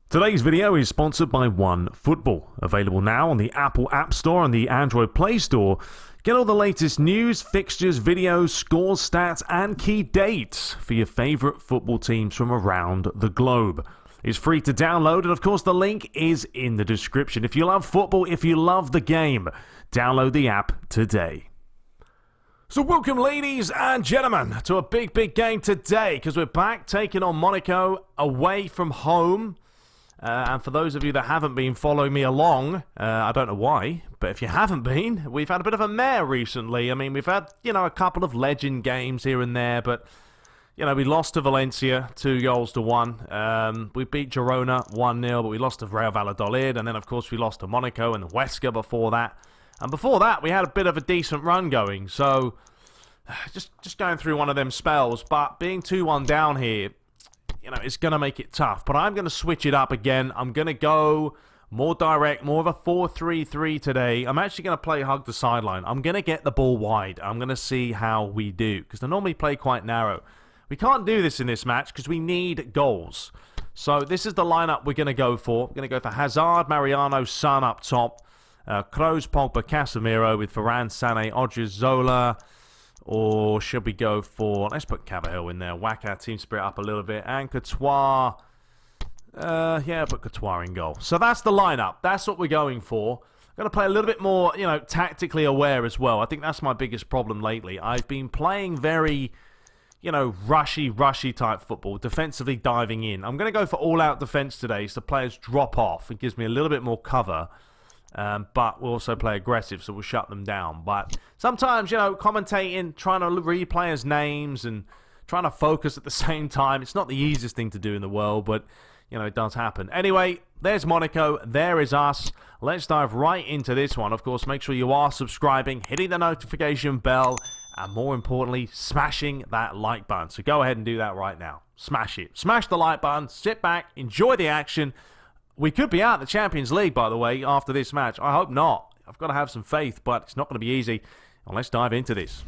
Today's video is sponsored by OneFootball, available now on the Apple App Store and the Android Play Store. Get all the latest news, fixtures, videos, scores, stats, and key dates for your favorite football teams from around the globe. It's free to download, and of course the link is in the description. If you love football, if you love the game, download the app today. So welcome, ladies and gentlemen, to a big game today, because we're back taking on Monaco away from home. And for those of you that haven't been following me along, I don't know why, but if you haven't been, we've had a bit of a mare recently. I mean, we've had, a couple of legend games here and there, but, we lost to Valencia 2-1. We beat Girona 1-0, but we lost to Real Valladolid, and then, of course, we lost to Monaco and Huesca before that. And before that, we had a bit of a decent run going, so just going through one of them spells, but being 2-1 down here, it's going to make it tough. But I'm going to switch it up again. I'm going to go more direct, more of a 4-3-3 today. I'm actually going to play hug the sideline. I'm going to get the ball wide. I'm going to see how we do, because they normally play quite narrow. We can't do this in this match because we need goals. So this is the lineup we're going to go for. We're going to go for Hazard, Mariano, Son up top. Kroos, Pogba, Casemiro with Varane, Sané, Odriozola. Or should we go for... Let's put Caballero in there. Whack our team spirit up a little bit. And Courtois... put Courtois in goal. So that's the lineup. That's what we're going for. I'm going to play a little bit more, tactically aware as well. I think that's my biggest problem lately. I've been playing very, rushy type football. Defensively diving in. I'm going to go for all-out defense today so players drop off. It gives me a little bit more cover. But we'll also play aggressive, so we'll shut them down. But sometimes, commentating, trying to read players' names and trying to focus at the same time, it's not the easiest thing to do in the world, but, it does happen. Anyway, there's Monaco, there is us. Let's dive right into this one. Of course, make sure you are subscribing, hitting the notification bell, and more importantly, smashing that like button. So go ahead and do that right now. Smash it. Smash the like button, sit back, enjoy the action. We could be out of the Champions League, by the way, after this match. I hope not. I've got to have some faith, but it's not going to be easy. Well, let's dive into this.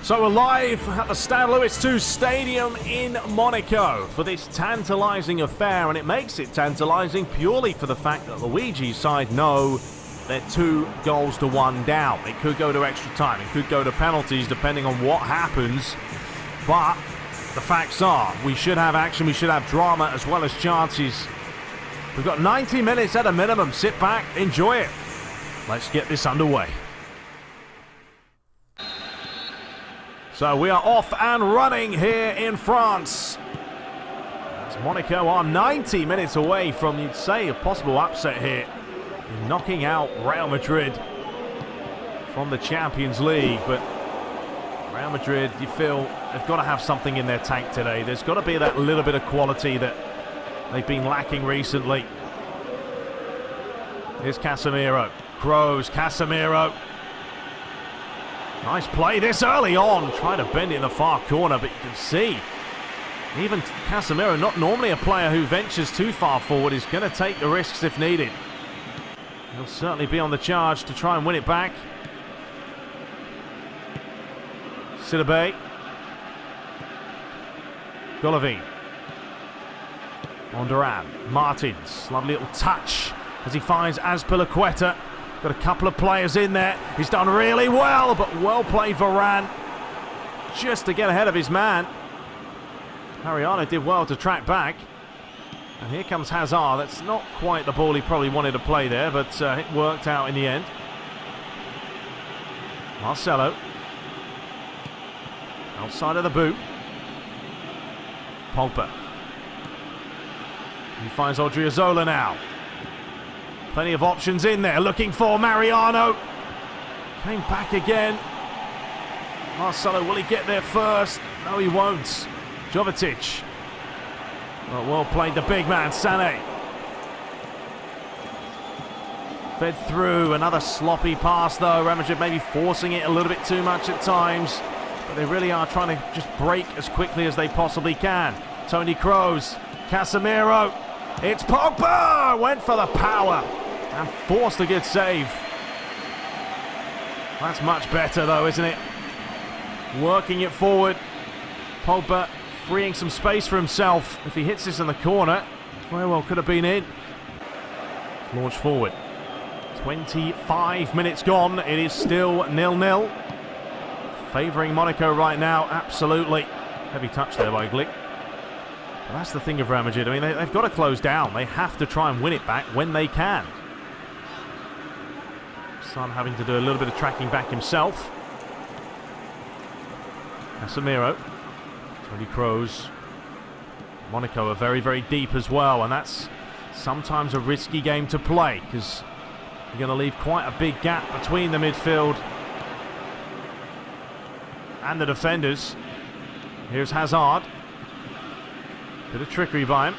So we're live at the Stade Louis II Stadium in Monaco for this tantalising affair, and it makes it tantalising purely for the fact that Luigi's side know they're 2-1 down. It could go to extra time. It could go to penalties depending on what happens. But the facts are, we should have action. We should have drama as well as chances. We've got 90 minutes at a minimum. Sit back, enjoy it. Let's get this underway. So we are off and running here in France. As Monaco are 90 minutes away from, you'd say, a possible upset here. Knocking out Real Madrid from the Champions League, but Real Madrid, you feel they've got to have something in their tank today. There's got to be that little bit of quality that they've been lacking recently. Here's Casemiro. Kroos, Casemiro. Nice play this early on. Trying to bend it in the far corner, but you can see even Casemiro, not normally a player who ventures too far forward, is going to take the risks if needed. He'll certainly be on the charge to try and win it back. Sidibe. Golovin. Monduran. Martins. Lovely little touch as he finds Azpilicueta. Got a couple of players in there. He's done really well, but well played Varane. Just to get ahead of his man. Mariano did well to track back. And here comes Hazard. That's not quite the ball he probably wanted to play there, but it worked out in the end. Marcelo. Outside of the boot. Pogba. He finds Odriozola now. Plenty of options in there. Looking for Mariano. Came back again. Marcelo, will he get there first? No, he won't. Jovetic. Well played, the big man, Sané. Fed through, another sloppy pass though. Real Madrid maybe forcing it a little bit too much at times. But they really are trying to just break as quickly as they possibly can. Toni Kroos, Casemiro. It's Pogba! Went for the power and forced a good save. That's much better though, isn't it? Working it forward. Pogba freeing some space for himself. If he hits this in the corner, very well could have been in. Launch forward. 25 minutes gone. It is still 0-0. Favouring Monaco right now, absolutely. Heavy touch there by Glick. But that's the thing of Real Madrid. I mean, they've got to close down. They have to try and win it back when they can. Son having to do a little bit of tracking back himself. Casemiro. Toni Kroos. Monaco are very, very deep as well, and that's sometimes a risky game to play because you're going to leave quite a big gap between the midfield and the defenders. Here's Hazard. Bit of trickery by him.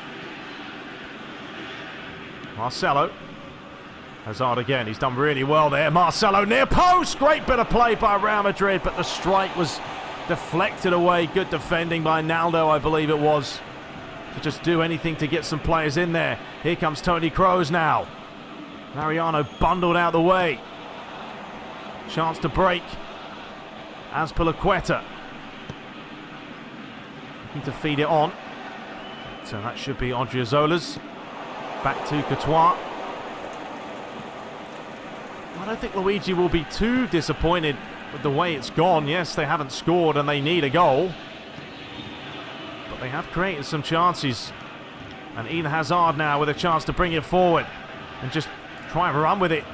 Marcelo. Hazard again. He's done really well there. Marcelo near post. Great bit of play by Real Madrid, but the strike was deflected away. Good defending by Naldo, I believe it was, to just do anything to get some players in there. Here comes Toni Kroos now. Mariano bundled out the way. Chance to break. Azpilicueta. Looking to feed it on. So that should be Odriozola's. Back to Courtois. I don't think Luigi will be too disappointed with the way it's gone. Yes, they haven't scored and they need a goal, but they have created some chances. And Eden Hazard now with a chance to bring it forward and just try and run with it.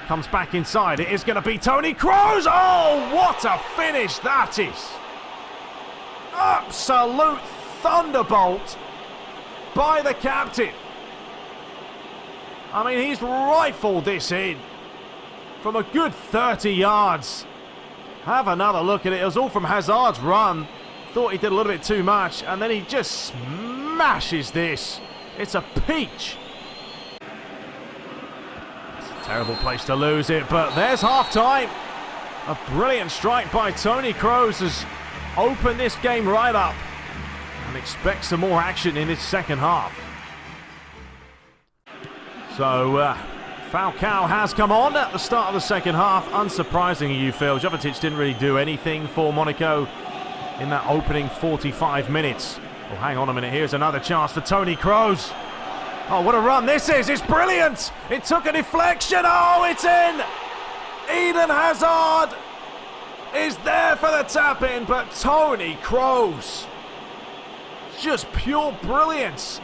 Comes back inside. It is going to be Toni Kroos. Oh, what a finish that is. Absolute thunderbolt by the captain. I mean, he's rifled this in from a good 30 yards. Have another look at it. It was all from Hazard's run. Thought he did a little bit too much, and then he just smashes this. It's a peach. It's a terrible place to lose it, but there's half-time. A brilliant strike by Toni Kroos has opened this game right up, and expect some more action in its second half. So, Falcao has come on at the start of the second half. Unsurprisingly, you feel. Jovetic didn't really do anything for Monaco in that opening 45 minutes. Oh, hang on a minute. Here's another chance for Toni Kroos. Oh, what a run this is. It's brilliant. It took a deflection. Oh, it's in. Eden Hazard is there for the tap-in, but Toni Kroos. Just pure brilliance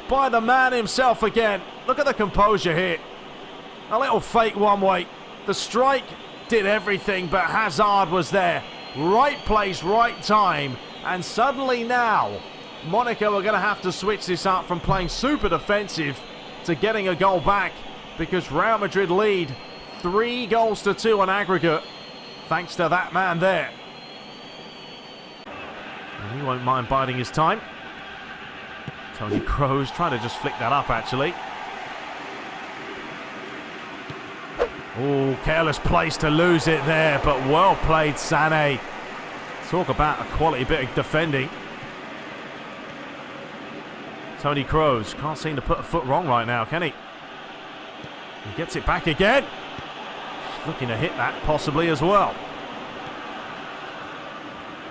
by the man himself again. Look at the composure here. A little fake one way. The strike did everything, but Hazard was there. Right place, right time. And suddenly now, Monaco are going to have to switch this up from playing super defensive to getting a goal back, because Real Madrid lead 3-2 on aggregate, thanks to that man there. And he won't mind biding his time. Toni Kroos trying to just flick that up, actually. Oh, careless place to lose it there, but well played, channeI. Talk about a quality bit of defending. Toni Kroos can't seem to put a foot wrong right now, can he? He gets it back again. Looking to hit that possibly as well.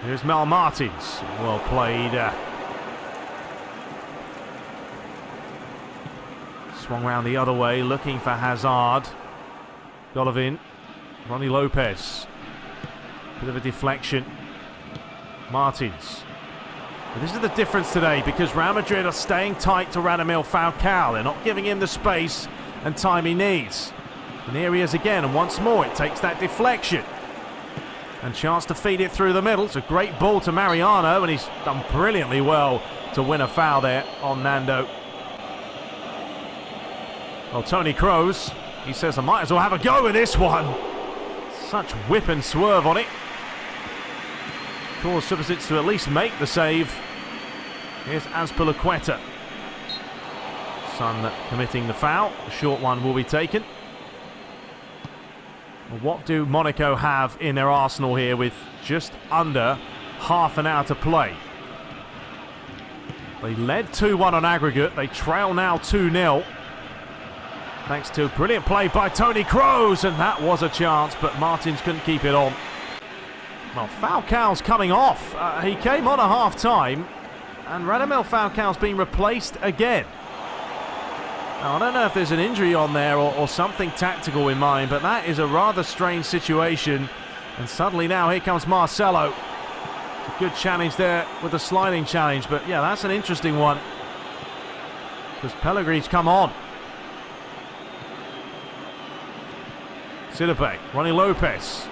Here's Mel Martins. Well played. Swung round the other way, looking for Hazard. Golovin. Ronnie Lopez. Bit of a deflection. Martins. But this is the difference today, because Real Madrid are staying tight to Radamel Falcao. They're not giving him the space and time he needs. And here he is again, and once more it takes that deflection. And chance to feed it through the middle. It's a great ball to Mariano, and he's done brilliantly well to win a foul there on Nando. Well, Toni Kroos, he says I might as well have a go with this one. Such whip and swerve on it. Cause Subasic to at least make the save. Here's Azpilicueta. Son committing the foul. A short one will be taken. Well, what do Monaco have in their arsenal here with just under half an hour to play? They led 2-1 on aggregate. They trail now 2-0. Thanks to brilliant play by Toni Kroos, and that was a chance, but Martins couldn't keep it on. Well, Falcao's coming off. He came on at half-time, and Radamel Falcao's been replaced again. Now, I don't know if there's an injury on there or something tactical in mind, but that is a rather strange situation. And suddenly now, here comes Marcelo. A good challenge there with a sliding challenge, but yeah, that's an interesting one. Because Pellegrini's come on. Sidibe, Ronnie Lopez.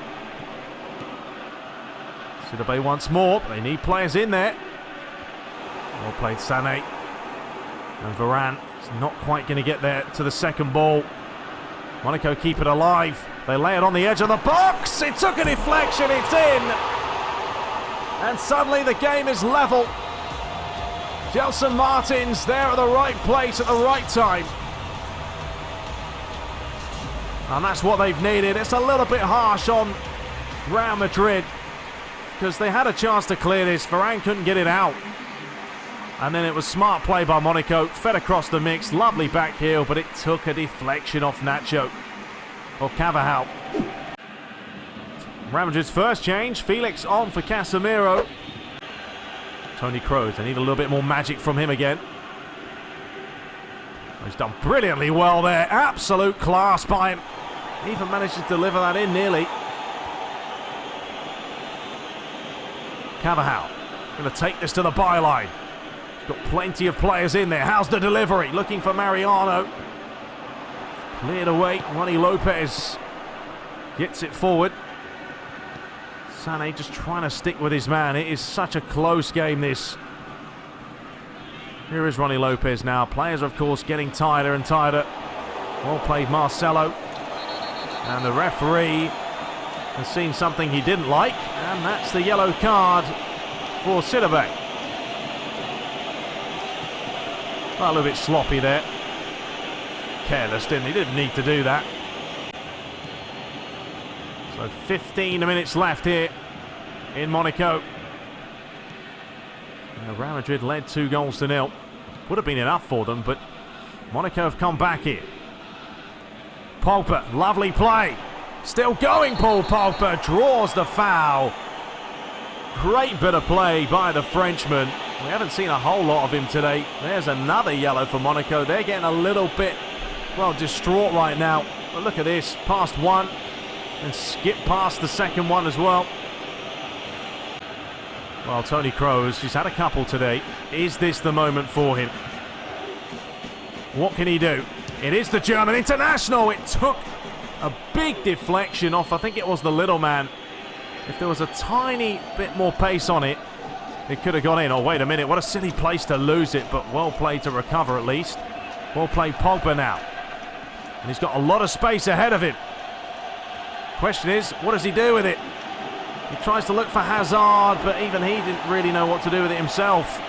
Sidibe once more. They need players in there. Well played, Sané. And Varane is not quite going to get there to the second ball. Monaco keep it alive. They lay it on the edge of the box. It took a deflection. It's in. And suddenly the game is level. Gelson Martins there at the right place at the right time. And that's what they've needed. It's a little bit harsh on Real Madrid because they had a chance to clear this. Varane couldn't get it out. And then it was smart play by Monaco. Fed across the mix. Lovely back heel, but it took a deflection off Nacho. Or Carvajal. Real Madrid's first change. Felix on for Casemiro. Toni Kroos. They need a little bit more magic from him again. He's done brilliantly well there. Absolute class by him. Even managed to deliver that in nearly. Carvajal. Going to take this to the byline. Got plenty of players in there. How's the delivery? Looking for Mariano. Cleared away. Ronnie Lopez gets it forward. Sané just trying to stick with his man. It is such a close game, this. Here is Ronnie Lopez now. Players are, of course, getting tighter and tighter. Well played, Marcelo. And the referee has seen something he didn't like, and that's the yellow card for Sidibe. Well, a little bit sloppy there. Careless, didn't he? Didn't need to do that. So 15 minutes left here in Monaco. Real Madrid led 2-0. Would have been enough for them, but Monaco have come back here. Pogba, lovely play. Still going, Paul Pogba draws the foul. Great bit of play by the Frenchman. We haven't seen a whole lot of him today. There's another yellow for Monaco. They're getting a little bit, well, distraught right now. But look at this, past one and skip past the second one as well. Well, Toni Kroos, he's had a couple today. Is this the moment for him? What can he do? It is the German international. It took a big deflection off, I think it was the little man. If there was a tiny bit more pace on it, it could have gone in. Oh, wait a minute. What a silly place to lose it, but well played to recover at least. Well played Pogba now. And he's got a lot of space ahead of him. Question is, what does he do with it? He tries to look for Hazard, but even he didn't really know what to do with it himself.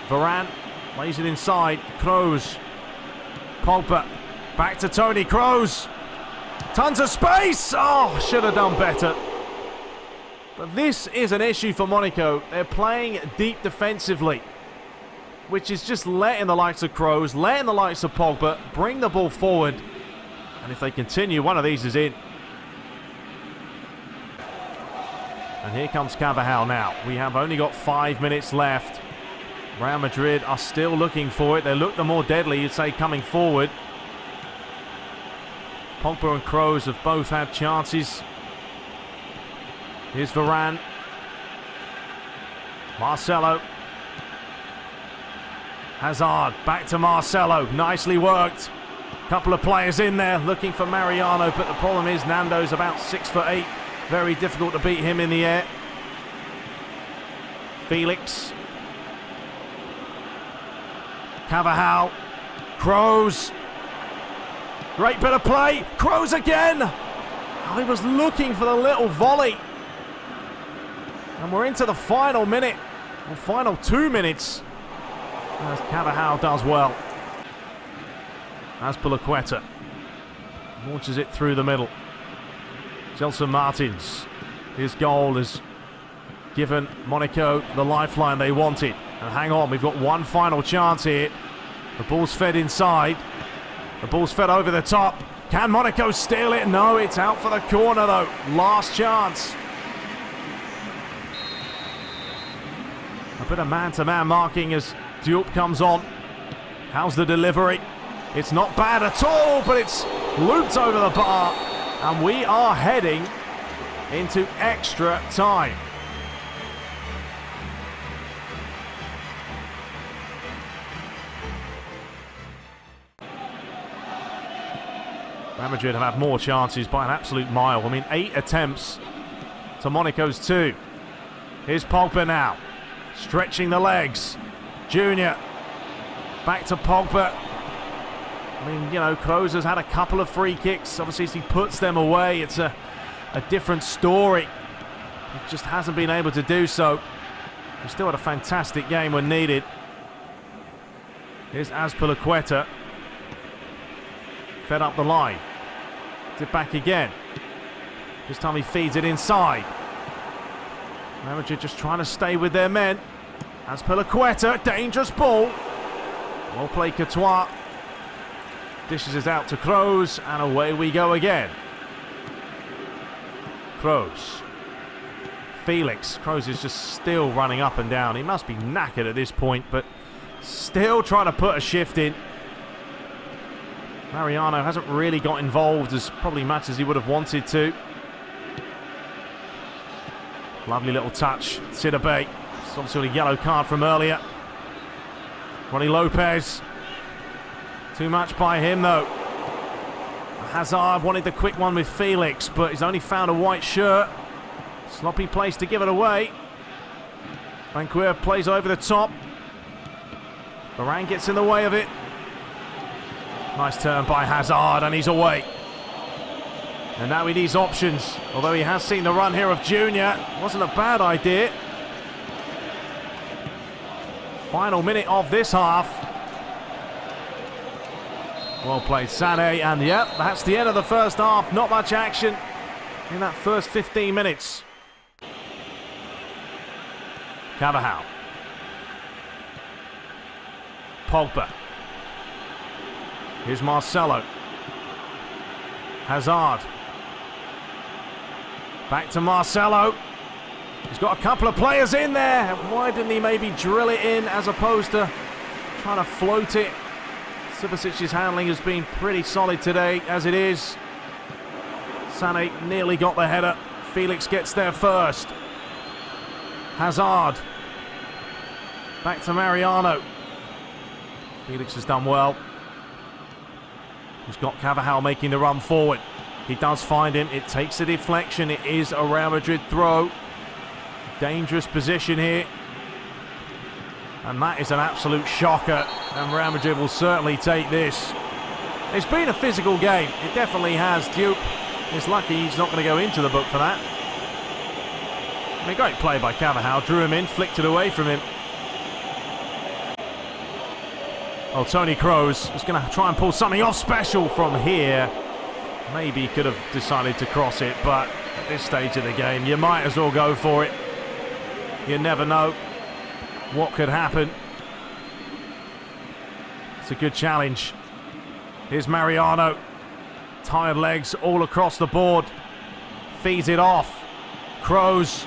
Varane lays it inside. Kroos. Pogba. Back to Toni Kroos. Tons of space. Oh, should have done better. But this is an issue for Monaco. They're playing deep defensively, which is just letting the likes of Kroos, letting the likes of Pogba bring the ball forward. And if they continue, one of these is in. And here comes Carvajal now. We have only got 5 minutes left. Real Madrid are still looking for it. They look the more deadly, you'd say, coming forward. Pogba and Kroos have both had chances. Here's Varane. Marcelo. Hazard, back to Marcelo. Nicely worked. Couple of players in there looking for Mariano, but the problem is Nando's about 6'8". Very difficult to beat him in the air. Felix. Carvajal. Kroos. Great bit of play. Kroos again. Oh, he was looking for the little volley. And we're into the final minute. Or final 2 minutes. As Carvajal does well. As Azpilicueta launches it through the middle. Gelson Martins. His goal has given Monaco the lifeline they wanted. And hang on, we've got one final chance here. The ball's fed inside. The ball's fed over the top. Can Monaco steal it? No, it's out for the corner though. Last chance. A bit of man-to-man marking as Diop comes on. How's the delivery? It's not bad at all, but it's looped over the bar. And we are heading into extra time. Real Madrid have had more chances by an absolute mile. I mean, 8 attempts to Monaco's 2. Here's Pogba now, stretching the legs. Junior, back to Pogba. I mean, you know, Kroos has had a couple of free kicks. Obviously, as he puts them away, it's a different story. He just hasn't been able to do so. He still had a fantastic game when needed. Here's Azpilicueta. Fed up the line. It back again. This time he feeds it inside. Real Madrid just trying to stay with their men. Azpilicueta, dangerous ball. Well played, Courtois. Dishes it out to Kroos, and away we go again. Kroos. Felix. Kroos is just still running up and down. He must be knackered at this point, but still trying to put a shift in. Mariano hasn't really got involved as probably much as he would have wanted to. Lovely little touch. TTB. It's obviously a yellow card from earlier. Ronnie Lopez. Too much by him though. Hazard wanted the quick one with Felix, but he's only found a white shirt. Sloppy place to give it away. Banquer plays over the top. Varane gets in the way of it. Nice turn by Hazard, and he's away. And now he needs options. Although he has seen the run here of Junior. Wasn't a bad idea. Final minute of this half. Well played, channeI, and yep, that's the end of the first half. Not much action in that first 15 minutes. Carvajal. Pogba. Here's Marcelo. Hazard. Back to Marcelo. He's got a couple of players in there. Why didn't he maybe drill it in as opposed to trying to float it? Subasic's handling has been pretty solid today, as it is. channeI nearly got the header. Felix gets there first. Hazard. Back to Mariano. Felix has done well. He's got Carvajal making the run forward. He does find him. It takes a deflection. It is a Real Madrid throw. Dangerous position here. And that is an absolute shocker. And Real Madrid will certainly take this. It's been a physical game. It definitely has. Diop is lucky he's not going to go into the book for that. I mean, great play by Carvajal. Drew him in, flicked it away from him. Well, Toni Kroos is going to try and pull something off special from here. Maybe he could have decided to cross it, but at this stage of the game, you might as well go for it. You never know what could happen. It's a good challenge. Here's Mariano. Tired legs all across the board. Feeds it off. Kroos.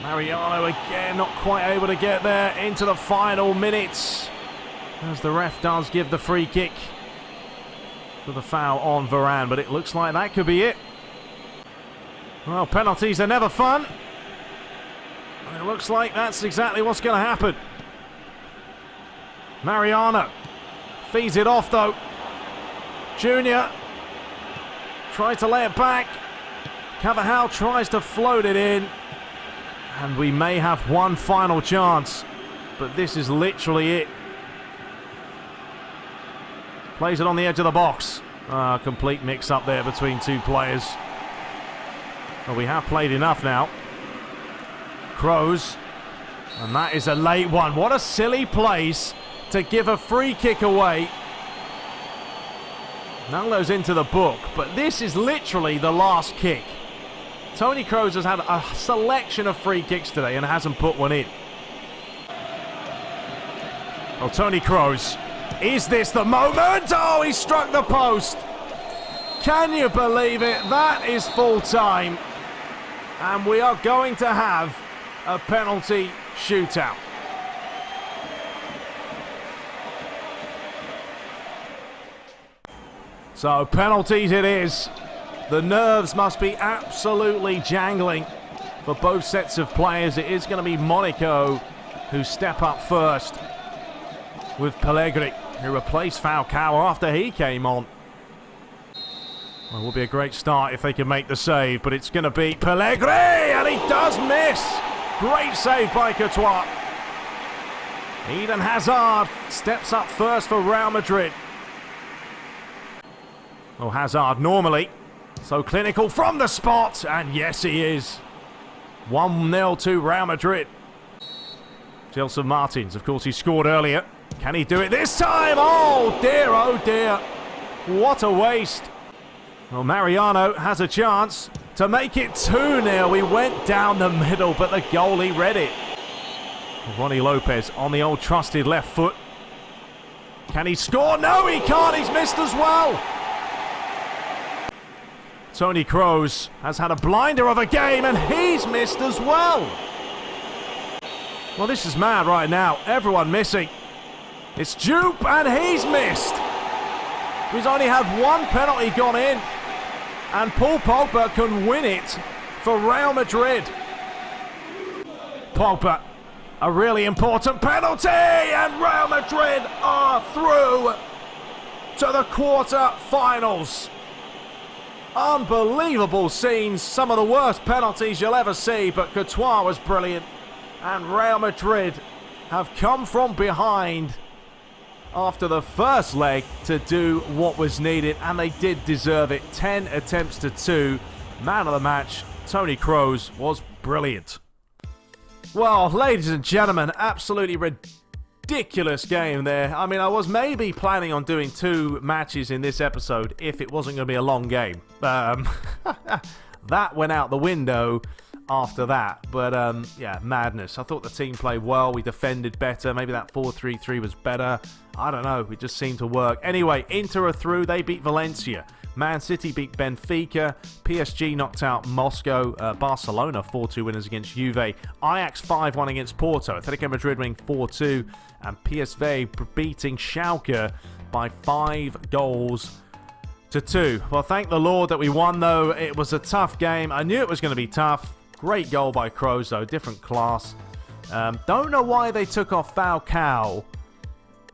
Mariano again, not quite able to get there into the final minutes. As the ref does give the free kick for the foul on Varane, but it looks like that could be it. Well, penalties are never fun. And it looks like that's exactly what's going to happen. Mariano feeds it off though. Junior tries to lay it back. Carvajal tries to float it in. And we may have one final chance, but this is literally it. Plays it on the edge of the box. Complete mix-up there between two players. Well, we have played enough now. Kroos. And that is a late one. What a silly place to give a free kick away. None of those into the book, but this is literally the last kick. Toni Kroos has had a selection of free kicks today and hasn't put one in. Well, Toni Kroos Is this the moment? Oh, he struck the post. Can you believe it? That is full time. And we are going to have a penalty shootout. So penalties it is. The nerves must be absolutely jangling for both sets of players. It is going to be Monaco who step up first with Pellegrini, who replaced Falcao after he came on. Well, it will be a great start if they can make the save, but it's going to be Pellegrini, and he does miss. Great save by Courtois. Eden Hazard steps up first for Real Madrid. Oh, Hazard normally so clinical from the spot, and yes, he is. 1-0 to Real Madrid. Gelson Martins, of course, he scored earlier. Can he do it this time? Oh dear, oh dear. What a waste. Well, Mariano has a chance to make it 2-0. We went down the middle, but the goalie read it. Ronnie Lopez on the old trusted left foot. Can he score? No, he can't. He's missed as well. Tony Kroos has had a blinder of a game, and he's missed as well. Well, this is mad right now. Everyone missing. It's Jupe, and he's missed. He's only had one penalty gone in, and Paul Pogba can win it for Real Madrid. Pogba, a really important penalty, and Real Madrid are through to the quarter-finals. Unbelievable scenes, some of the worst penalties you'll ever see, but Courtois was brilliant, and Real Madrid have come from behind after the first leg to do what was needed, and they did deserve it. 10 attempts to 2. Man of the match, Tony Kroos, was brilliant. Well, ladies and gentlemen, absolutely ridiculous game there. I mean, I was maybe planning on doing 2 matches in this episode if it wasn't going to be a long game. That went out the window after that, but yeah, madness. I thought the team played well. We defended better. Maybe that 4-3-3 was better. I don't know. It just seemed to work. Anyway, Inter are through. They beat Valencia. Man City beat Benfica. PSG knocked out Moscow. Barcelona 4-2 winners against Juve. Ajax 5-1 against Porto. Atletico Madrid winning 4-2. And PSV beating Schalke by 5-2. Well, thank the Lord that we won, though. It was a tough game. I knew it was going to be tough. Great goal by Kroos, though. Different class. Don't know why they took off Falcao,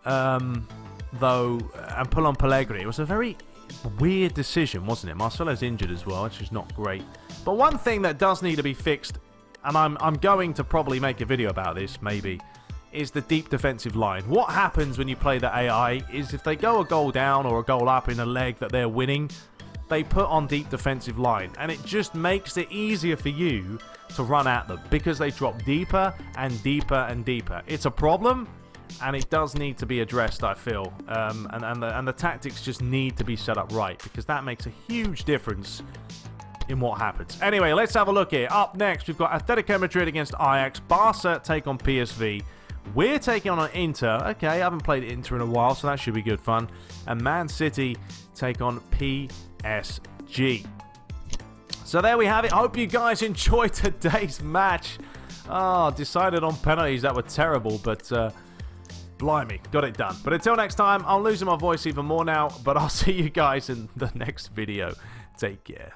though, and put on Pellegrini. It was a very weird decision, wasn't it? Marcelo's injured as well, which is not great. But one thing that does need to be fixed, and I'm going to probably make a video about this, maybe, is the deep defensive line. What happens when you play the AI is if they go a goal down or a goal up in a leg that they're winning, they put on deep defensive line, and it just makes it easier for you to run at them because they drop deeper and deeper and deeper. It's a problem, and it does need to be addressed, I feel, and the tactics just need to be set up right, because that makes a huge difference in what happens. Anyway, let's have a look here. Up next, we've got Atletico Madrid against Ajax. Barca take on PSV. We're taking on Inter. Okay, I haven't played Inter in a while, so that should be good fun. And Man City take on PSG. So there we have it. Hope you guys enjoyed today's match. Oh, decided on penalties that were terrible, but blimey, got it done. But until next time, I'm losing my voice even more now, but I'll see you guys in the next video. Take care.